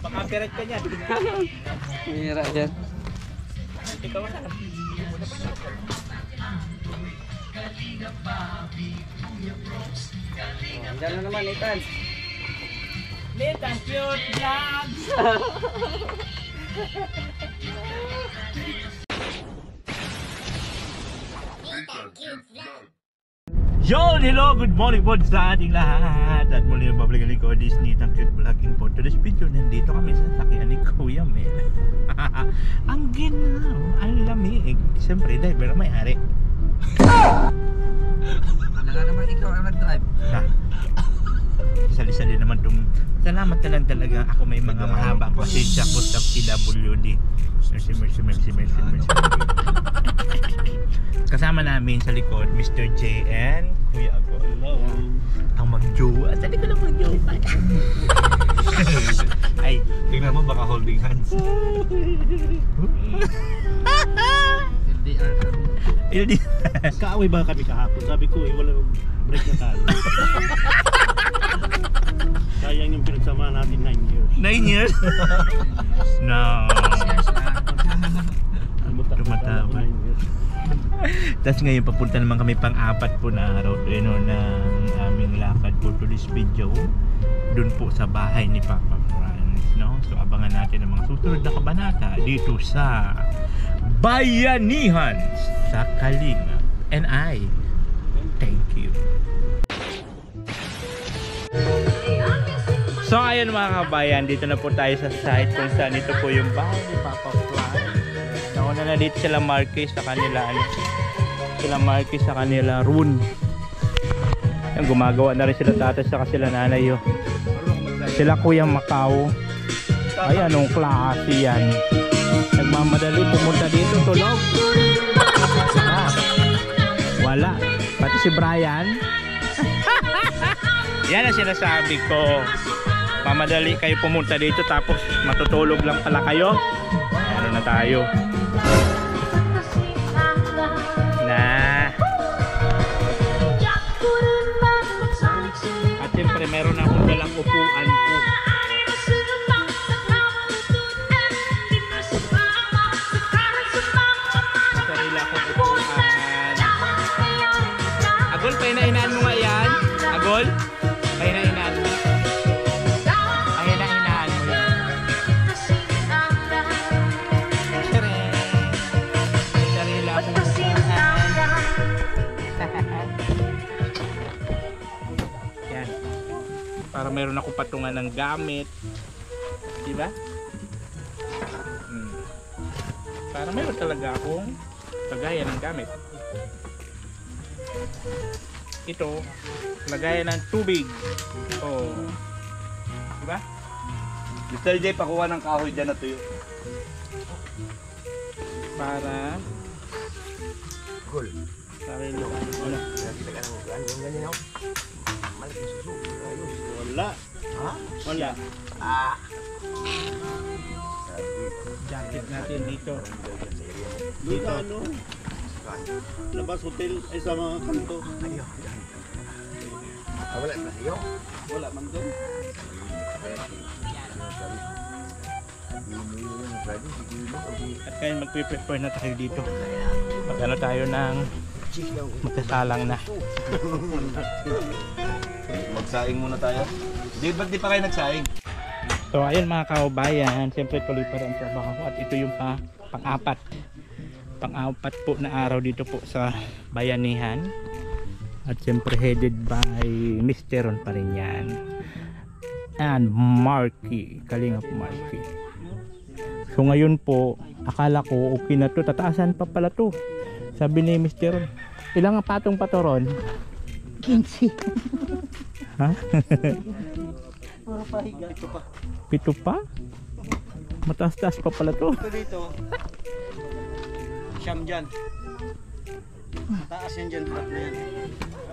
Pang-copyright ka niyan. Mahira dyan. Ikaw na. Diyan na naman, Nathan. Nathan Cute Vlogs! Yo! Hello! Good morning po sa ating lahat. At muli yung babalikan ko this Nathan Cute Vlog. In for today's video, nandito kami sa sakyan ni Kuya Mel. Ang ginaw, ang lamig. Siyempre, driver ang may-ari. Ano nga naman ikaw ang nag-drive? Isali-sali naman itong salamat na lang talaga. Ako may mga mahabang pasensya ko sa PWD. Mercy. Kasama namin sa likod Mr. J and Kuya Agol. Ang mag-jowa. Sali ko lang mag-jowa. Ay, tingnan mo baka holding hands. LDR. Kaaway ba kami kahapon? Sabi ko wala break na tayo. Sayang yung pinagsamahan natin 9 years. 9 years? No. Tumatama. Tapos ngayon papunta naman kami pang-apat po na araw ng aming lakad po to this video. Doon po sa bahay ni Papa Franz, no? So abangan natin ang mga susunod na kabanata dito sa Bayanihan sa Kalinga. And I thank you. So ayun mga kabayan, dito na po tayo sa site kung saan ito po yung bahay ni Papa Franz. Nauna na dito sila Marquez sa kanila sila Marquez sa kanila Rune. Yan, gumagawa na rin sila tatay sa sila nanay yo. Sila Kuya Macau. Ay anong klase yan. Nagmamadali pumunta dito, tulog. Wala. Pati si Brian. Yan ang sinasabi ko. Mamadali kayo pumunta dito tapos matutulog lang pala kayo. Ano na tayo? At siyempre meron akong dalang upuan po. Sarili akong upuan. Agol, pahinahinaan mo nga yan. Agol, pahinahinaan mo. Pahinahinaan mo yan. Sarili akong upuan. Yan. Para meron akong patungan ng gamit. Diba? Para meron talaga akong lagayan ng gamit. Ito, lagayan ng tubig. Oh. Diba? Mr. J, pakuha ng kahoy dyan na tuyo. Para Cool. sarili ano. Wala. Ha? Wala. Jacket natin dito. Dito ano? Labas hotel ay sa mga kanto. Wala na iyo. Wala man doon. At kaya magpe-prepare na tayo dito. Magano tayo ng magkasalang na. Magsaing muna tayo. Ba't di pa kayo nagsaing? So ayun mga kaubayan, siyempre tuloy pa rin ang trabaho ko. At ito yung pang-apat po na araw dito po sa Bayanihan. At siyempre headed by Mr. Ron pa rin yan. And Marky, Kalingap Marky. So ngayon po, akala ko okay na to, tataasan pa pala to. Sabi ni Mr. Ron, ilang ang patong pa to Ron? 15. Ha? Puro pahiga. Ito pa. Pito pa? Mataas-taas pa pala to. Ito dito. Siyam dyan. Taas yan dyan. Tatlo yan.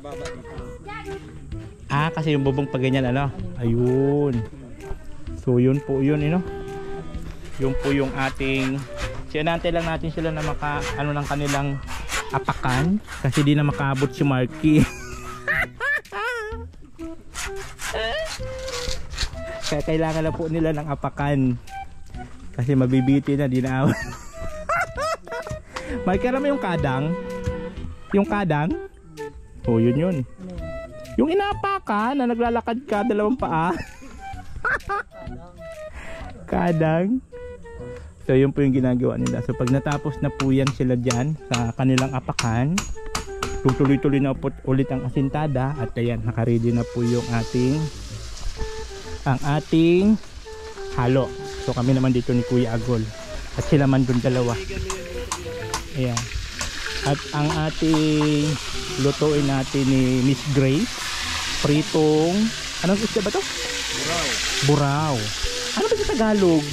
Baba dito. Ah, kasi yung bubong pag ganyan ano? Ayun. So yun po yun, Yun po yung ating sinante lang natin sila na maka ano ng kanilang apakan kasi di na makaabot si Marky. Kaya kailangan na po nila ng apakan. Kasi mabibiti na, di na. May karami yung kadang. Yung kadang? Oh, yun. Yung inaapakan na naglalakad ka, dalawang paa. Kadang. So yun po yung ginagawa nila. So pag natapos na po yan sila dyan sa kanilang apakan, tutuloy-tuloy na po ulit ang asintada. At ayan, nakaready na po yung ating halo. So kami naman dito ni Kuya Agol. At sila man dun dalawa. Ayan. At ang ating lutuin natin ni Miss Grace, pritong, anong isda ba to? Buraw. Ano ba sa Tagalog?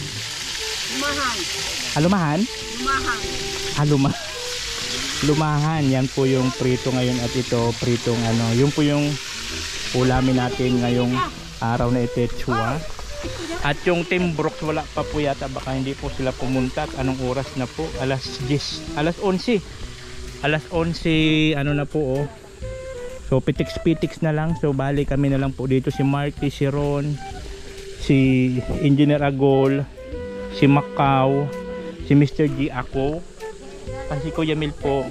Lumahan. Alumahan? Lumahan. Lumahan. Yan po yung prito ngayon at ito pritong yun po yung ulamin natin ngayong araw na itetsua. At yung Team Brooks wala pa po yata, baka hindi po sila pumunta. At anong oras na po? Alas 10, alas 11 na po oh. So pitiks na lang. So bali kami na lang po dito, si Marty, si Ron, si Engineer Agol, si Macau, si Mr. G ako. Kasi Kuya Mil po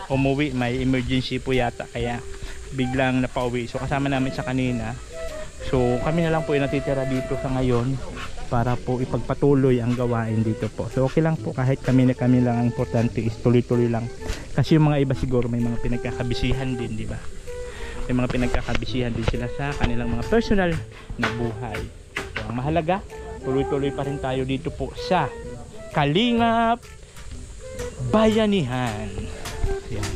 umuwi, may emergency po yata kaya biglang napauwi. So kasama namin sa kanina. So kami na lang po yung natitira dito sa ngayon para po ipagpatuloy ang gawain dito po. So okay lang po kahit kami lang, ang importante is tuloy-tuloy lang. Kasi yung mga iba siguro may mga pinagkakabisihan din, di ba? May mga pinagkakabisihan din sila sa kanilang mga personal na buhay. So ang mahalaga, tuloy-tuloy pa rin tayo dito po sa Kalingap Bayanihan. Yan.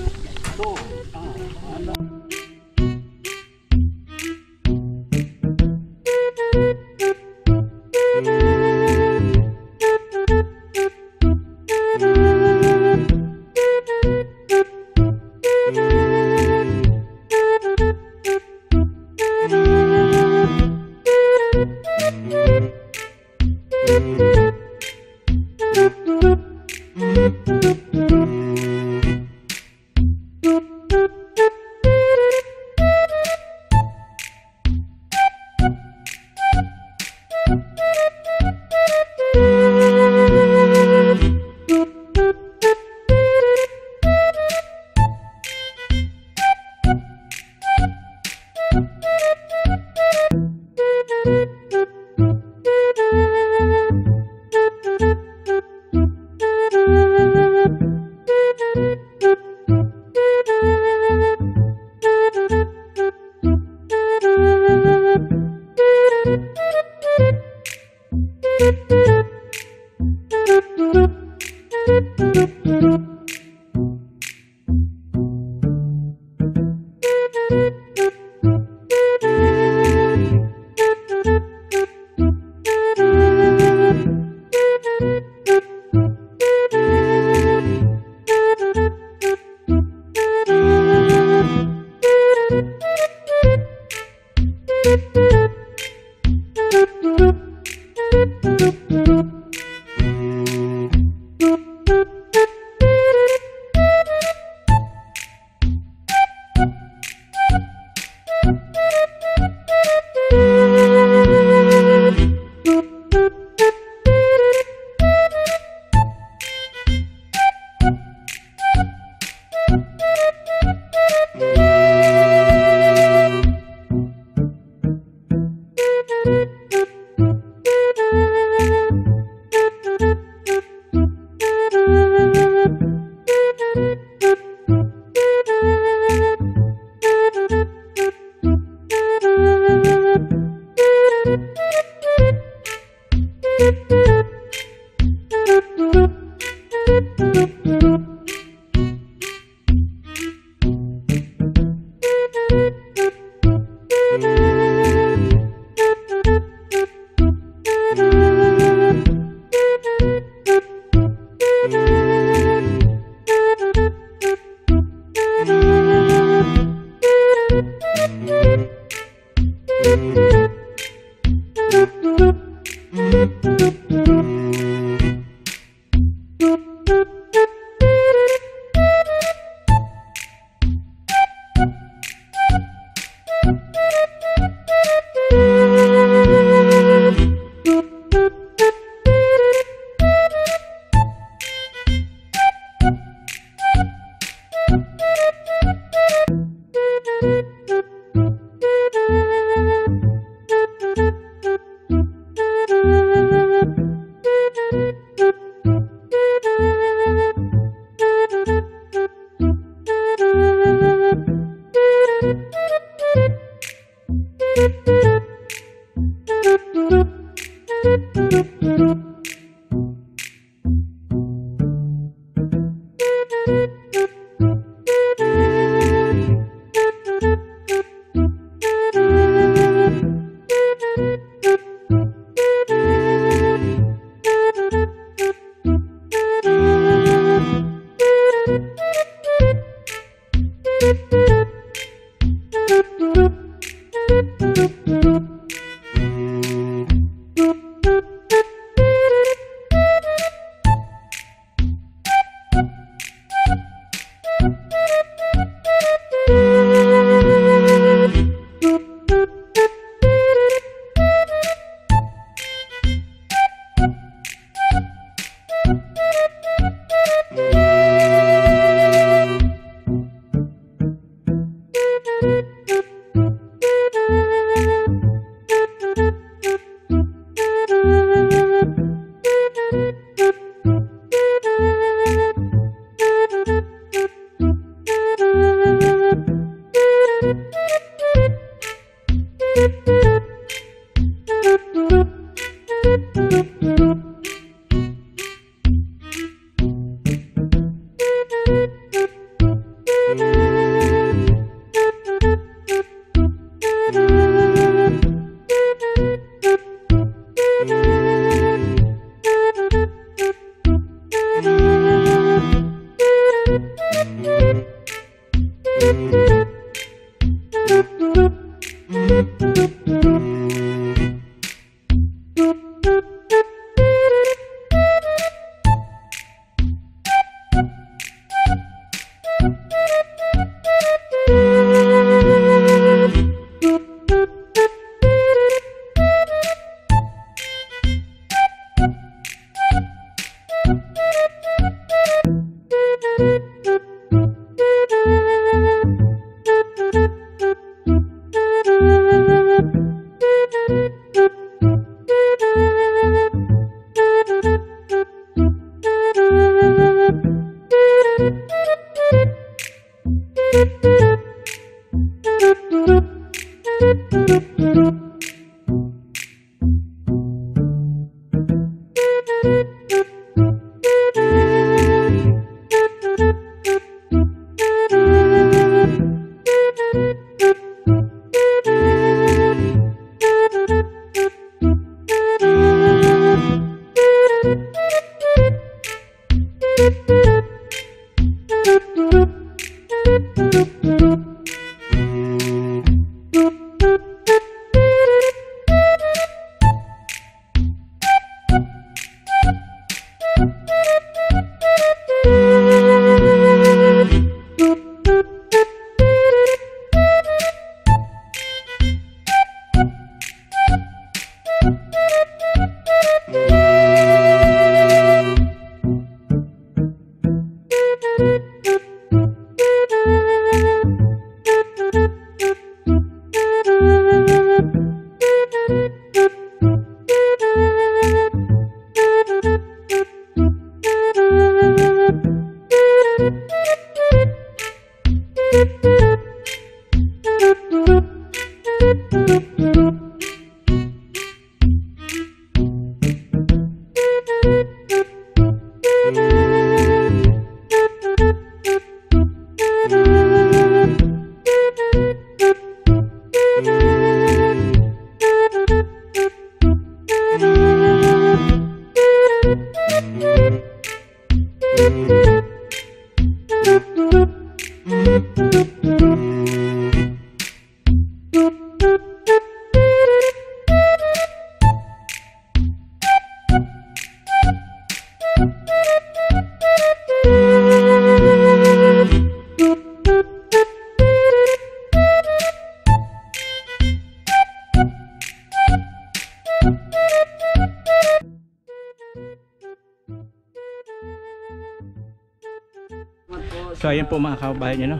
So ayun po mga kababayan, no?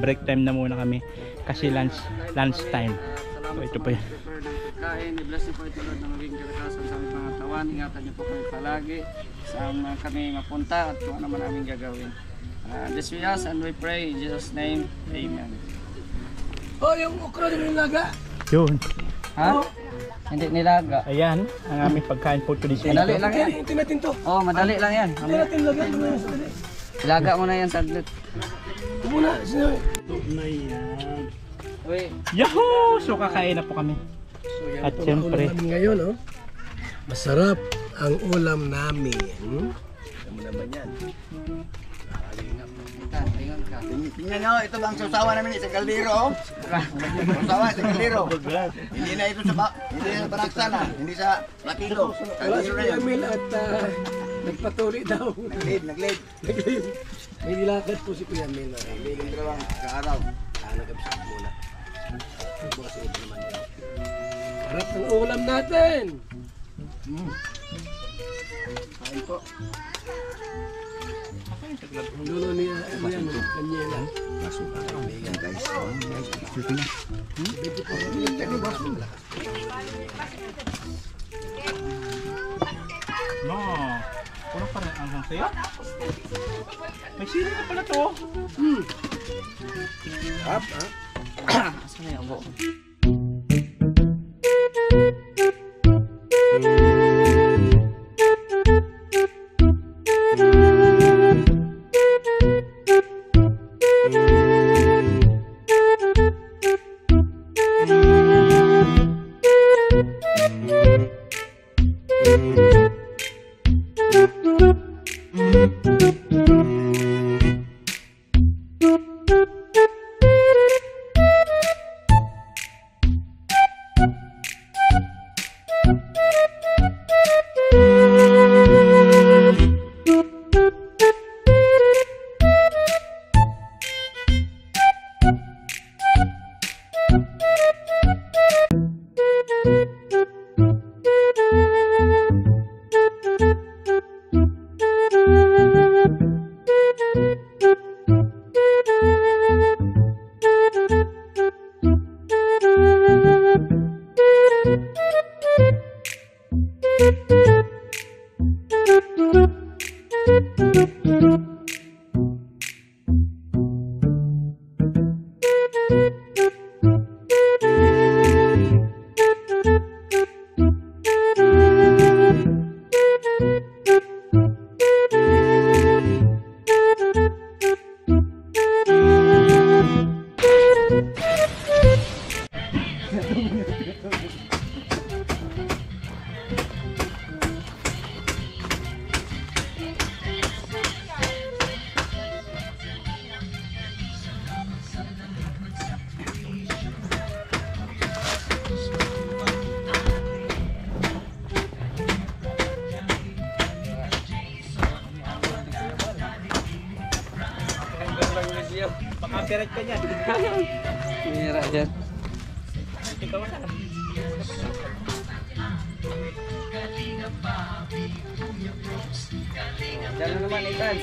Break time na muna kami kasi lunch time. So ito po yan. Kain, i-bless niyo po ito Lord na maging kalakasan sa aming mga tawan. Ingatan niyo po kami palagi saan kami mapunta at kung ano man aming gagawin. This we ask and we pray in Jesus' name. Amen. Oh, yung okra din yung laga. Yun. Ha? Hindi nilaga. Ayan, ang aming pagkain po today. Madali lang yan. Hintin natin to. Oh, madali lang yan. Hintin natin, lagyan mo na yan. Sandali. Ilaga mo na yan saglit. Ito muna, sinabi. Ito na yan. Uy, Yahoo! So kakain na po kami. So yan At po ang syempre, ulam namin ngayon, oh. Masarap ang ulam namin. Alam mo naman yan. Tingnan ka. Tingnan nyo, ito lang sausawa namin sa kaldero. Sausawa sa kaldero. Hindi na ito hindi na sa Panaksan hindi sa Latino. Wala si Kaldero na Kuya yan. Mel at nagpatuloy daw. Nag-lead. May nilakad po si Kuya Mel. Yung dalawang kaaraw. Nag-absent muna. Bukas ito naman yan. Sarap ng ulam natin. Kain po. Ang dulo niya, Daniela. Ayan guys. no. Puro pa rin ang sayo. May sili na pala to. Sarap, ha? Asan na yung ubo? Pakapirat ka niyan. Mira dyan. Ikaw na. Dyan na naman, Ethan.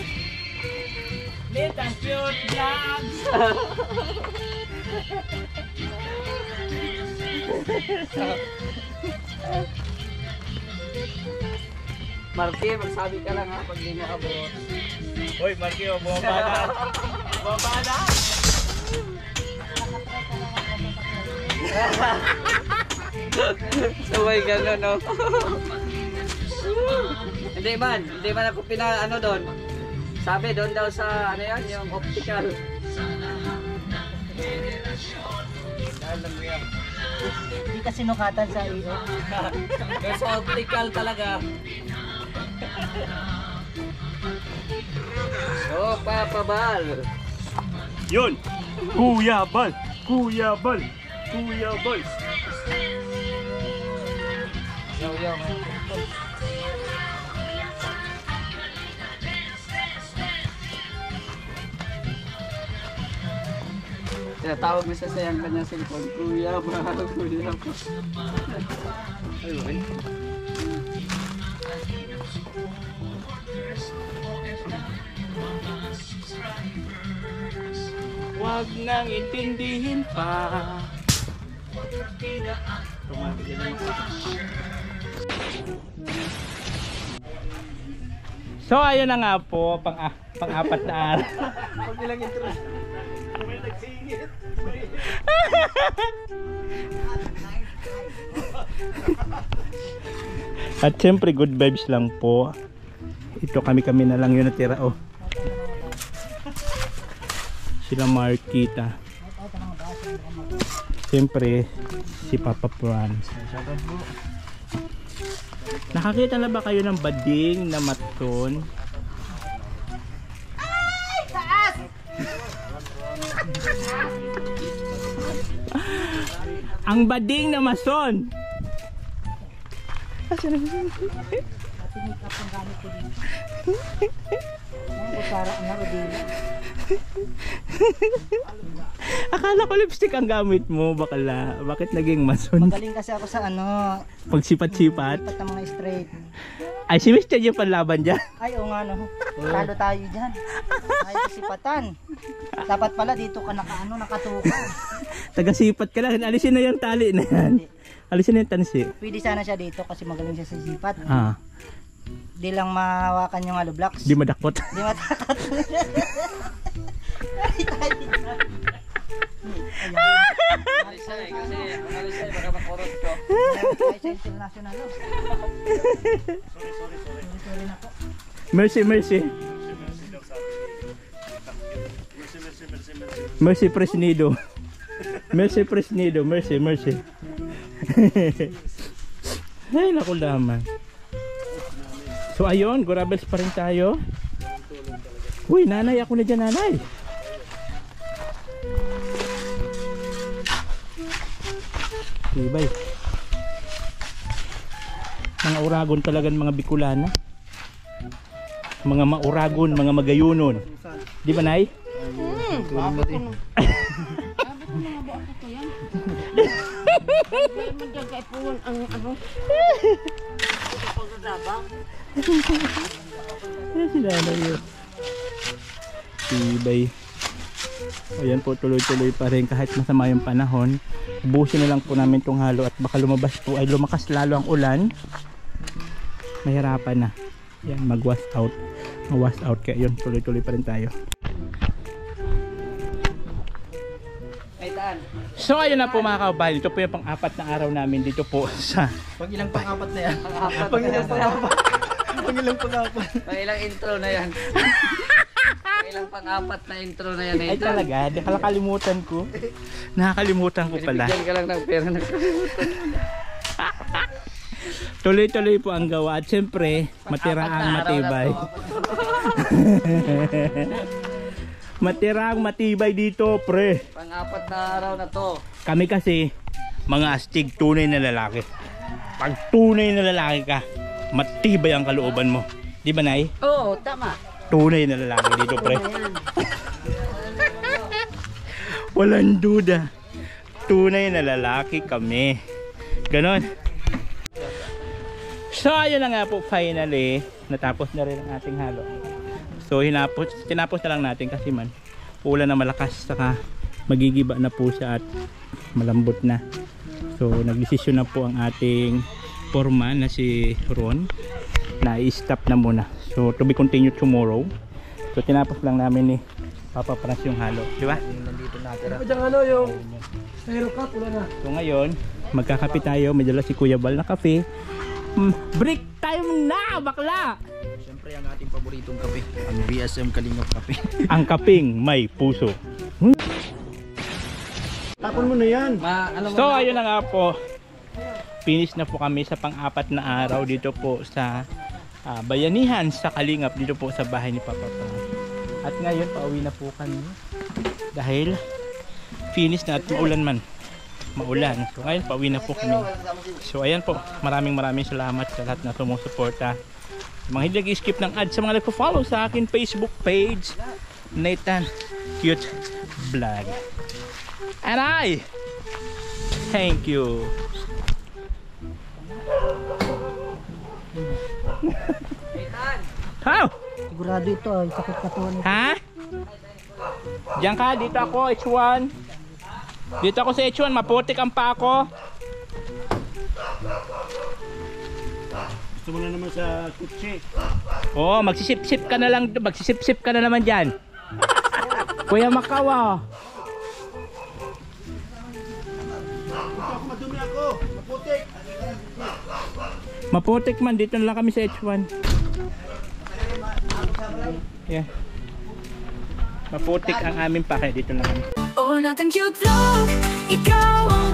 Nathan Cute Vlogs! Marky, magsabi ka lang ha pag di mo abot. Hoy, Marquio, bumaba na. Bumaba na. Sabay gano'n, no? Hindi man ako ano doon. Sabi doon daw sa, ano yan, yung optical. Hindi ka sinukatan sa iyo. Yung sa optical talaga. So, papabal. Yun! Kuya Bal! Kuya Bal! Kuya Bal! Yo. Tawag mo siya sa yung kanyang cellphone. Kuya ba? Kuya ba? Ayun. Huwag nang intindihin pa. So ayun na nga po, pang-apat na araw. At syempre good vibes lang po. Ito kami na lang yun natira. Oh. Sila Marquita. Siyempre si Papa Franz. Nakakita na ba kayo ng bading na maton? Ang bading na mason. Akala ko lipstick ang gamit mo, bakla. Bakit naging mason? Magaling kasi ako sa ano, Pagsipat-sipat. lipat ng mga straight. Ay, si Mr. yung panlaban dyan. Ay, oo nga no. Talo tayo dyan. Ay, kasipatan. Dapat pala dito ka nakatuka. Tagasipat ka lang. Alisin na yung tali na yan. Alisin na yung tansi. Pwede sana siya dito kasi magaling siya sa sipat. Ah, Di lang mahawakan yung hollow blocks. di madakot. Di matakot. Alisay, kasi ang alisay baka makurot ko. Ay, sa international. Sorry na po. Mercy, mercy. Mercy Presnido. Mercy Presnido. Mercy, mercy. Ay, naku laman. So ayun, Gorabels pa rin tayo. Uy, nanay, ako na dyan, nanay. Ibay. Mga uragon talagang mga Bicolana. Mga mauragon, mga magayunon. Di ba, nay? Sila na yun. Ibay. Ayan po, tuloy-tuloy pa rin kahit masama yung panahon. Ubusin na lang po namin itong halo at baka lumabas po ay lumakas lalo ang ulan. Mahirapan na. Yan, mag-wash out. Mag-wash out kaya yun, tuloy-tuloy pa rin tayo. So ayun na po mga kababayan, ito po yung pang-apat na araw namin dito po sa... Pag ilang pang-apat na yan? Pag ilang pang-apat. Pag ilang pang-apat? Pag ilang intro na yan. Pag ilang pang-apat na intro na yan. Ay talaga, nakakalimutan ko. Nakakalimutan ko pala. Bigyan ka lang ng pera na Tuloy-tuloy po ang gawa at syempre matiraang matibay. Matiraang matibay dito, pre. Pang-apat na araw na to. Kami kasi mga astig, tunay na lalaki. Pag tunay na lalaki ka, matibay ang kalooban mo. Di ba, Nay? Oo, tama. Tunay na lalaki dito, pre. Walang duda. Tunay na lalaki kami. Ganon. So ayun na nga po, finally natapos na rin ang ating halo. So tinapos na lang natin kasi man ulan na malakas, saka magigiba na po siya at malambot na. So nagdesisyon na po ang ating foreman na si Ron na i-stop na muna. So to be continued tomorrow. So tinapos lang namin ni Papa Franz yung halo, di ba? Nandito natira. So ngayon magkakape tayo, may dala si Kuya Bal na kape. Break time na, bakla! Siyempre ang ating paboritong kape, ang BSM Kalingap kape. Ang kaping may puso. Tapon mo na yan. So ayun na nga po, finish na po kami sa pang-apat na araw dito po sa bayanihan sa Kalingap, dito po sa bahay ni Papa Franz. At ngayon pauwi na po kami dahil finish na at maulan. So ngayon pauwi na po kami. So ayan po, maraming salamat sa lahat na sumusuporta. Mga hindi nag-skip ng ads, sa mga nagpo-follow sa akin Facebook page, Nathan Cute Vlog. And I thank you. How? Sigurado ito ay sakit katawan. Ha? Diyan ka, dito ako, H1. Dito ako sa H1, maputik ang pa ako. Gusto mo na naman sa kutsi. Oo, magsisip-sip ka na lang, magsisip-sip ka na naman dyan. Kuya Makawa. Ako madumi ako. Maputik. Maputik man, dito na lang kami sa H1. Yeah. Maputik ang aming pake, dito na kami. Oh, natin cute vlog, ikaw ang